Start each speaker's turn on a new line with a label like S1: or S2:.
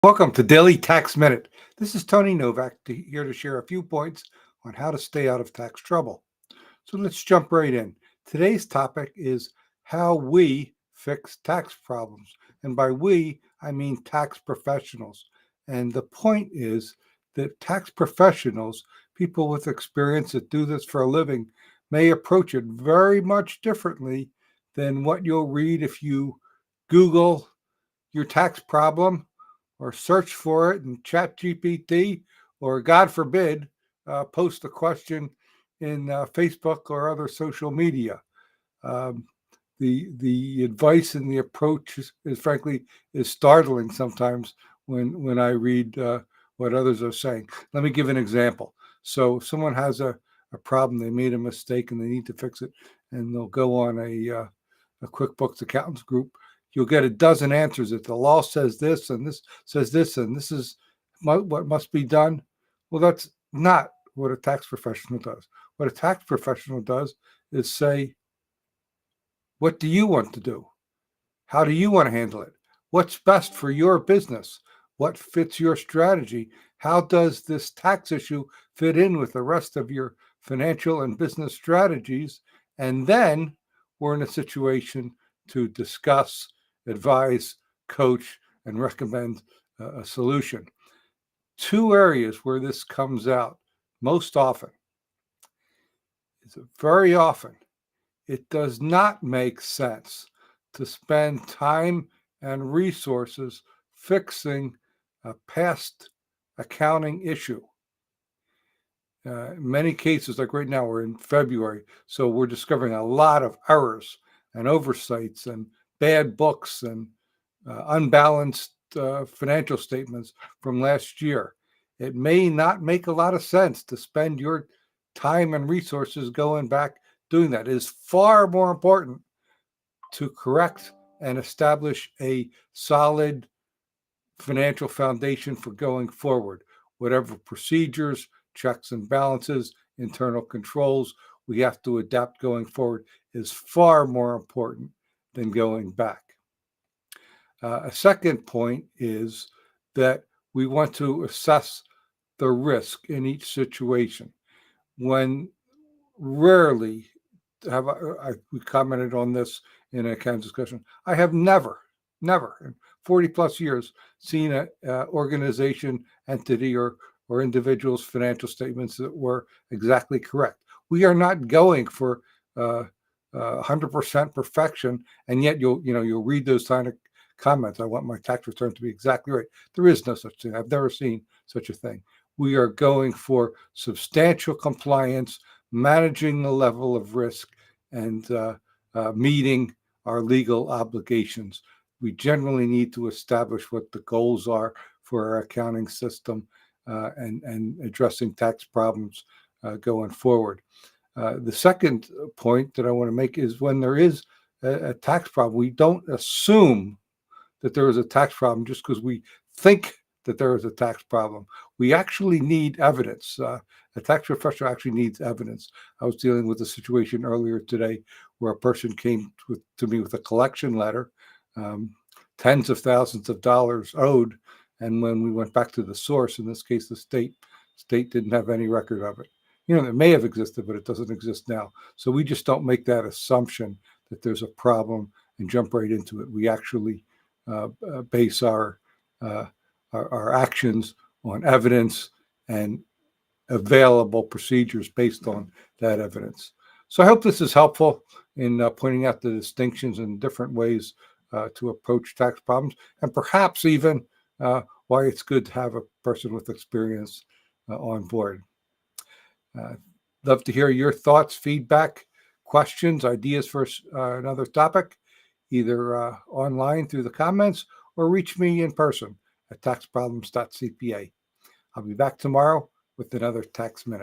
S1: Welcome to Daily Tax Minute. This is Tony Novak here to share a few points on how to stay out of tax trouble. So let's jump right in. Today's topic is how we fix tax problems. And by we, I mean tax professionals. And the point is that tax professionals, people with experience that do this for a living, may approach it very much differently than what you'll read if you Google your tax problem or search for it in Chat GPT, or God forbid, post a question in Facebook or other social media. Um, the advice and the approach is frankly is startling sometimes when I read what others are saying. Let me give an example. So if someone has a problem, they made a mistake and they need to fix it, and they'll go on a QuickBooks accountants group. You'll get a dozen answers that the law says this and this says this and this is what must be done. Well, that's not what a tax professional does. What a tax professional does is say, what do you want to do? How do you want to handle it? What's best for your business? What fits your strategy? How does this tax issue fit in with the rest of your financial and business strategies? And then we're in a situation to discuss, advise, coach, and recommend a solution. Two areas where this comes out most often is very often it does not make sense to spend time and resources fixing a past accounting issue. In many cases, like right now, we're in February, so we're discovering a lot of errors and oversights and bad books and unbalanced financial statements from last year. It may not make a lot of sense to spend your time and resources going back doing that. It is far more important to correct and establish a solid financial foundation for going forward. Whatever procedures, checks and balances, internal controls we have to adapt going forward is far more important than going back. A second point is that we want to assess the risk in each situation. When rarely we commented on this in a kind of discussion. I have never in 40 plus years seen an organization, entity, or individual's financial statements that were exactly correct. We are not going for 100% perfection, and yet you'll read those kind of comments. I want my tax return to be exactly right. There is no such thing. I've never seen such a thing. We are going for substantial compliance, managing the level of risk, and meeting our legal obligations. We generally need to establish what the goals are for our accounting system and addressing tax problems going forward. The second point that I want to make is when there is a tax problem, we don't assume that there is a tax problem just because we think that there is a tax problem. We actually need evidence. A tax professional actually needs evidence. I was dealing with a situation earlier today where a person came to me with a collection letter, tens of thousands of dollars owed, and when we went back to the source, in this case the state didn't have any record of it. It may have existed, but it doesn't exist now. So we just don't make that assumption that there's a problem and jump right into it. We actually base our actions on evidence and available procedures based on that evidence. So I hope this is helpful in pointing out the distinctions and different ways to approach tax problems, and perhaps even why it's good to have a person with experience on board. Love to hear your thoughts, feedback, questions, ideas for another topic, either online through the comments or reach me in person at taxproblems.cpa. I'll be back tomorrow with another Tax Minute.